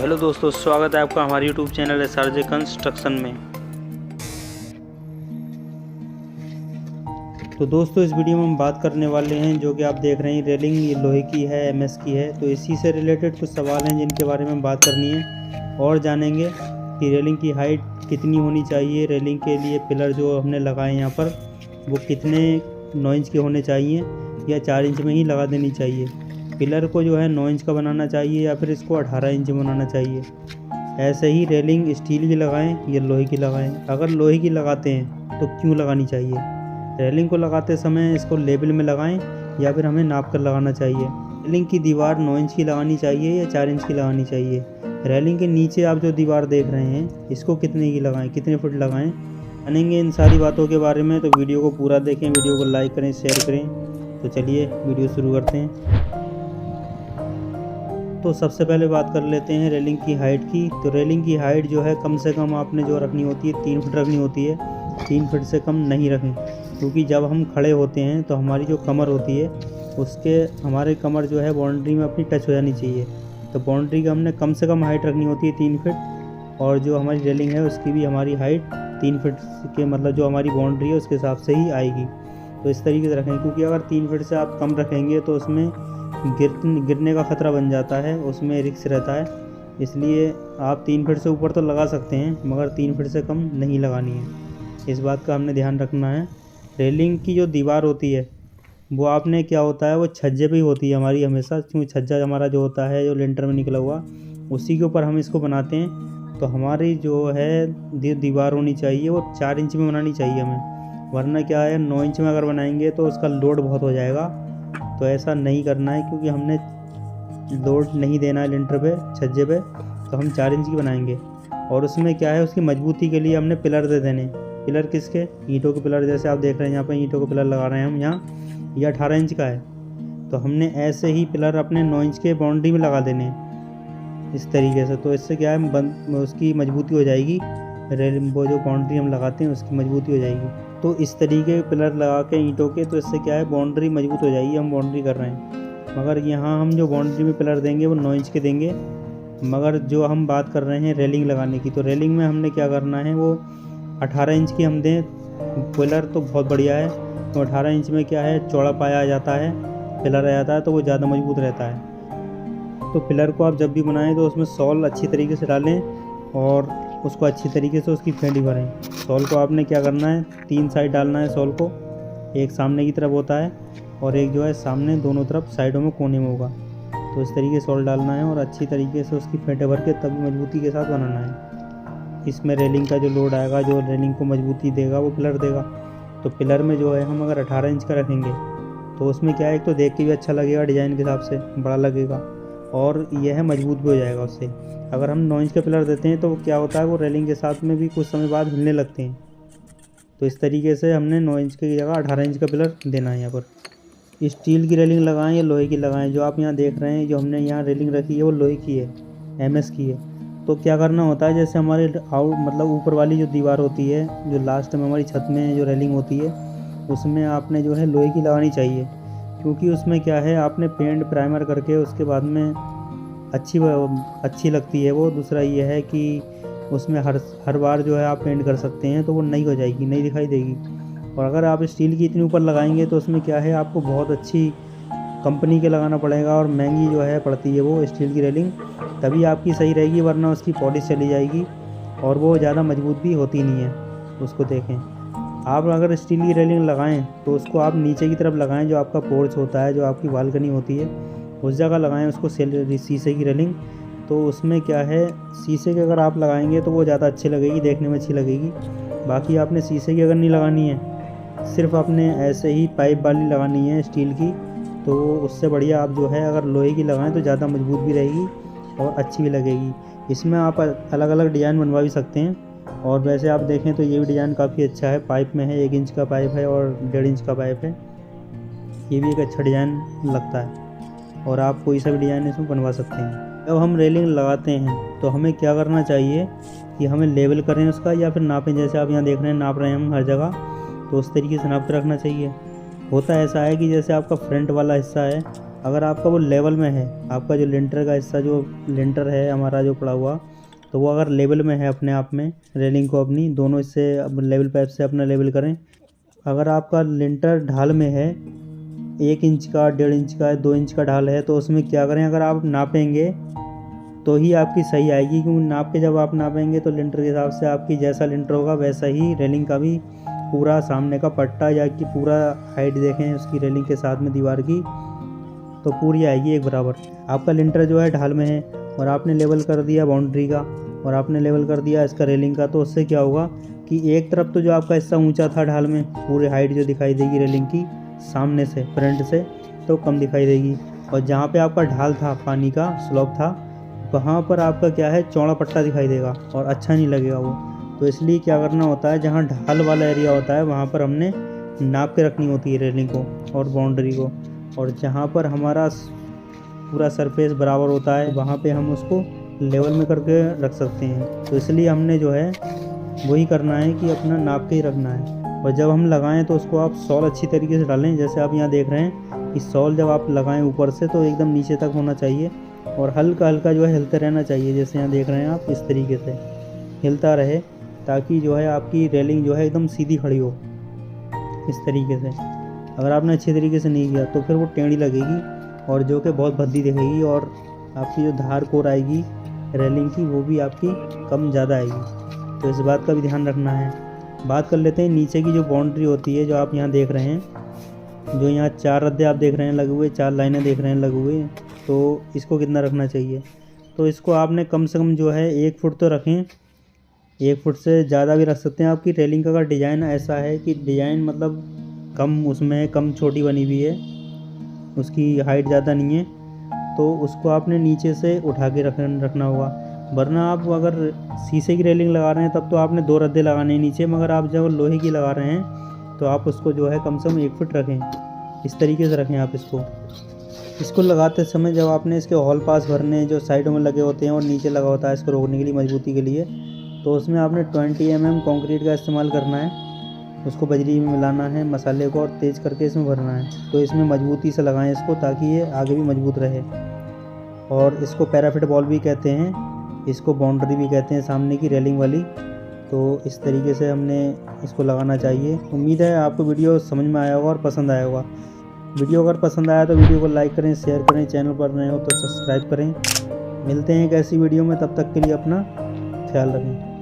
Hello दोस्तों, स्वागत है आपका हमारे यूट्यूब चैनल SRJ कंस्ट्रक्शन में। तो दोस्तों, इस वीडियो में हम बात करने वाले हैं जो कि आप देख रहे हैं रेलिंग, ये लोहे की है, MS की है। तो इसी से रिलेटेड कुछ सवाल हैं जिनके बारे में हम बात करनी है और जानेंगे कि रेलिंग की हाइट कितनी होनी चाहिए। रेलिंग के लिए पिलर जो हमने लगाए यहाँ पर वो कितने 9 इंच के होने चाहिए या 4 इंच में ही लगा देनी चाहिए। पिलर को जो है 9 इंच का बनाना चाहिए या फिर इसको 18 इंच में बनाना चाहिए। ऐसे ही रेलिंग स्टील की लगाएं या लोहे की लगाएं। अगर लोहे की लगाते हैं तो क्यों लगानी चाहिए। रेलिंग को लगाते समय इसको लेवल में लगाएं या फिर हमें नाप कर लगाना चाहिए। रेलिंग की दीवार 9 इंच की लगानी चाहिए या 4 इंच की लगानी चाहिए। रेलिंग के नीचे आप जो दीवार देख रहे हैं इसको कितने की लगाएं, कितने फुट लगाएं, जानेंगे इन सारी बातों के बारे में। तो वीडियो को पूरा देखें, वीडियो को लाइक करें, शेयर करें। तो चलिए वीडियो शुरू करते हैं। तो सबसे पहले बात कर लेते हैं रेलिंग की हाइट की। तो रेलिंग की हाइट जो है कम से कम आपने जो रखनी होती है 3 फुट रखनी होती है। 3 फुट से कम नहीं रखें, क्योंकि जब हम खड़े होते हैं तो हमारी जो कमर होती है उसके हमारे कमर जो है बाउंड्री में अपनी टच हो जानी चाहिए। तो बाउंड्री का हमने कम से कम हाइट रखनी होती है 3 फुट, और जो हमारी रेलिंग है उसकी भी हमारी हाइट 3 फुट के मतलब जो हमारी बाउंड्री है उसके हिसाब से ही आएगी। तो इस तरीके से रखें, क्योंकि अगर 3 फुट से आप कम रखेंगे तो उसमें गिरने का ख़तरा बन जाता है, उसमें रिस्क रहता है। इसलिए आप 3 फीट से ऊपर तो लगा सकते हैं मगर 3 फीट से कम नहीं लगानी है। इस बात का हमने ध्यान रखना है। रेलिंग की जो दीवार होती है वो आपने क्या होता है वो छज्जे पे ही होती है हमारी हमेशा, क्योंकि छज्जा हमारा जो होता है जो लेंटर में निकला हुआ उसी के ऊपर हम इसको बनाते हैं। तो हमारी जो है दीवार होनी चाहिए वो 4 इंच में बनानी चाहिए हमें, वरना क्या है 9 इंच में अगर बनाएंगे तो उसका लोड बहुत हो जाएगा। तो ऐसा नहीं करना है, क्योंकि हमने लोड नहीं देना है लेंटर पे, छज्जे पे। तो हम 4 इंच की बनाएंगे। और उसमें क्या है उसकी मजबूती के लिए हमने पिलर दे देने। पिलर किसके, ईंटों के पिलर। जैसे आप देख रहे हैं यहाँ पे ईंटों के पिलर लगा रहे हैं हम यहाँ, ये 18 इंच का है। तो हमने ऐसे ही पिलर अपने 9 इंच के बाउंड्री में लगा देने इस तरीके से। तो इससे क्या है उसकी मजबूती हो जाएगी, वो जो बाउंड्री हम लगाते हैं उसकी मजबूती हो जाएगी। तो इस तरीके के पिलर लगा के ईंटों के, तो इससे क्या है बाउंड्री मजबूत हो जाएगी। हम बाउंड्री कर रहे हैं, मगर यहाँ हम जो बाउंड्री में पिलर देंगे वो 9 इंच के देंगे। मगर जो हम बात कर रहे हैं रेलिंग लगाने की, तो रेलिंग में हमने क्या करना है वो 18 इंच की हम दें। पिलर तो बहुत बढ़िया है, तो 18 इंच में क्या है चौड़ा पाया आ जाता है, पिलर आ जाता है, तो वो ज़्यादा मजबूत रहता है। तो पिलर को आप जब भी बनाएं तो उसमें सॉल अच्छी तरीके से डालें और उसको अच्छी तरीके से उसकी फेंटी भरें। सॉल को आपने क्या करना है 3 साइड डालना है सॉल को। एक सामने की तरफ होता है और एक जो है सामने दोनों तरफ साइडों में कोने में होगा। तो इस तरीके से सॉल डालना है और अच्छी तरीके से उसकी फेंटे भर के तभी मजबूती के साथ बनाना है। इसमें रेलिंग का जो लोड आएगा, जो रेलिंग को मजबूती देगा वो पिलर देगा। तो पिलर में जो है हम अगर 18 इंच का रखेंगे तो उसमें क्या है, एक तो देख के भी अच्छा लगेगा, डिज़ाइन के हिसाब से बड़ा लगेगा, और यह है मजबूत भी हो जाएगा उससे। अगर हम 9 इंच का पिलर देते हैं तो वो क्या होता है वो रेलिंग के साथ में भी कुछ समय बाद हिलने लगते हैं। तो इस तरीके से हमने 9 इंच की जगह 18 इंच का पिलर देना है यहाँ पर। स्टील की रेलिंग लगाएं या लोहे की लगाएं। जो आप यहाँ देख रहे हैं जो हमने यहाँ रेलिंग रखी है वो लोहे की है, MS की है। तो क्या करना होता है, जैसे हमारे मतलब ऊपर वाली जो दीवार होती है जो लास्ट में हमारी छत में जो रेलिंग होती है उसमें आपने जो है लोहे की लगानी चाहिए, क्योंकि उसमें क्या है आपने पेंट प्राइमर करके उसके बाद में अच्छी लगती है वो। दूसरा ये है कि उसमें हर बार जो है आप पेंट कर सकते हैं, तो वो नहीं हो जाएगी, नहीं दिखाई देगी। और अगर आप स्टील की इतनी ऊपर लगाएंगे तो उसमें क्या है आपको बहुत अच्छी कंपनी के लगाना पड़ेगा, और महंगी जो है पड़ती है वो स्टील की रेलिंग, तभी आपकी सही रहेगी, वरना उसकी पॉलिश चली जाएगी और वो ज़्यादा मजबूत भी होती नहीं है। उसको देखें आप, अगर स्टील की रेलिंग लगाएं तो उसको आप नीचे की तरफ लगाएं, जो आपका पोर्च होता है, जो आपकी बालकनी होती है उस जगह लगाएं उसको शीशे की रेलिंग। तो उसमें क्या है शीशे के अगर आप लगाएंगे तो वो ज़्यादा अच्छी लगेगी, देखने में अच्छी लगेगी। बाकी आपने शीशे की अगर नहीं लगानी है, सिर्फ आपने ऐसे ही पाइप वाली लगानी है स्टील की, तो उससे बढ़िया आप जो है अगर लोहे की लगाएं तो ज़्यादा मजबूत भी रहेगी और अच्छी भी लगेगी। इसमें आप अलग अलग डिज़ाइन बनवा भी सकते हैं। और वैसे आप देखें तो ये भी डिज़ाइन काफ़ी अच्छा है, पाइप में है, 1 इंच का पाइप है और 1.5 इंच का पाइप है। ये भी एक अच्छा डिज़ाइन लगता है और आप कोई सा भी डिज़ाइन इसमें बनवा सकते हैं। जब हम रेलिंग लगाते हैं तो हमें क्या करना चाहिए कि हमें लेवल करें उसका या फिर नापें। जैसे आप यहाँ देख रहे हैं नाप रहे हैं हम हर जगह, तो उस तरीके से नाप के रखना चाहिए। होता ऐसा है कि जैसे आपका फ्रंट वाला हिस्सा है अगर आपका वो लेवल में है, आपका जो लिंटर का हिस्सा जो लिंटर है हमारा जो पड़ा हुआ, तो वो अगर लेवल में है अपने आप में, रेलिंग को अपनी दोनों इससे अब लेवल पाइप से अपना लेवल करें। अगर आपका लिंटर ढाल में है 1 इंच का, 1.5 इंच का, 2 इंच का ढाल है, तो उसमें क्या करें, अगर आप नापेंगे तो ही आपकी सही आएगी, क्योंकि नाप के जब आप नापेंगे तो लिंटर के हिसाब से आपकी जैसा लिंटर होगा वैसा ही रेलिंग का भी पूरा सामने का पट्टा या कि पूरा हाइट देखें उसकी रेलिंग के साथ में दीवार की, तो पूरी आएगी एक बराबर। आपका लिंटर जो है ढाल में है और आपने लेवल कर दिया बाउंड्री का और आपने लेवल कर दिया इसका रेलिंग का, तो उससे क्या होगा कि एक तरफ तो जो आपका हिस्सा ऊंचा था ढाल में, पूरी हाइट जो दिखाई देगी रेलिंग की सामने से फ्रंट से, तो कम दिखाई देगी। और जहाँ पे आपका ढाल था, पानी का स्लोप था, वहाँ पर आपका क्या है, चौड़ा पट्टा दिखाई देगा और अच्छा नहीं लगेगा वो। तो इसलिए क्या करना होता है, जहाँ ढाल वाला एरिया होता है वहाँ पर हमने नाप के रखनी होती है रेलिंग को और बाउंड्री को, और जहाँ पर हमारा पूरा सरफेस बराबर होता है वहाँ पे हम उसको लेवल में करके रख सकते हैं। तो इसलिए हमने जो है वही करना है कि अपना नाप के ही रखना है। और जब हम लगाएं तो उसको आप सॉल अच्छी तरीके से डालें। जैसे आप यहाँ देख रहे हैं कि सॉल जब आप लगाएं ऊपर से तो एकदम नीचे तक होना चाहिए और हल्का हल्का जो है हिलते रहना चाहिए। जैसे यहाँ देख रहे हैं आप, इस तरीके से हिलता रहे ताकि जो है आपकी रेलिंग जो है एकदम सीधी खड़ी हो इस तरीके से। अगर आपने अच्छे तरीके से नहीं किया तो फिर वो टेढ़ी लगेगी और जो कि बहुत भद्दी दिखेगी, और आपकी जो धार कोर आएगी रेलिंग की वो भी आपकी कम ज़्यादा आएगी। तो इस बात का भी ध्यान रखना है। बात कर लेते हैं नीचे की जो बाउंड्री होती है, जो आप यहाँ देख रहे हैं, जो यहाँ 4 रद्दे आप देख रहे हैं लगे हुए, 4 लाइनें देख रहे हैं लगे हुए, तो इसको कितना रखना चाहिए। तो इसको आपने कम से कम जो है 1 फुट तो रखें, 1 फुट से ज़्यादा भी रख सकते हैं। आपकी रेलिंग का अगर डिज़ाइन ऐसा है कि डिज़ाइन मतलब कम उसमें कम छोटी बनी हुई है, उसकी हाइट ज़्यादा नहीं है, तो उसको आपने नीचे से उठा के रखना होगा। वरना आप अगर शीशे की रेलिंग लगा रहे हैं तब तो आपने 2 रद्दे लगाने हैं नीचे, मगर आप जब लोहे की लगा रहे हैं तो आप उसको जो है कम से कम 1 फुट रखें। इस तरीके से रखें आप इसको लगाते समय। जब आपने इसके हॉल पास भरने जो साइडों में लगे होते हैं और नीचे लगा होता है इसको रोकने के लिए, मजबूती के लिए, तो उसमें आपने 20 mm कंक्रीट का इस्तेमाल करना है। उसको बजरी में मिलाना है मसाले को और तेज़ करके इसमें भरना है। तो इसमें मजबूती से लगाएं इसको ताकि ये आगे भी मजबूत रहे। और इसको पैराफिट बॉल भी कहते हैं, इसको बाउंड्री भी कहते हैं सामने की रेलिंग वाली। तो इस तरीके से हमने इसको लगाना चाहिए। उम्मीद है आपको वीडियो समझ में आया होगा और पसंद आया होगा। वीडियो अगर पसंद आया तो वीडियो को लाइक करें, शेयर करें, चैनल पर नए हो तो सब्सक्राइब करें। मिलते हैं एक ऐसी वीडियो में, तब तक के लिए अपना ख्याल रखें।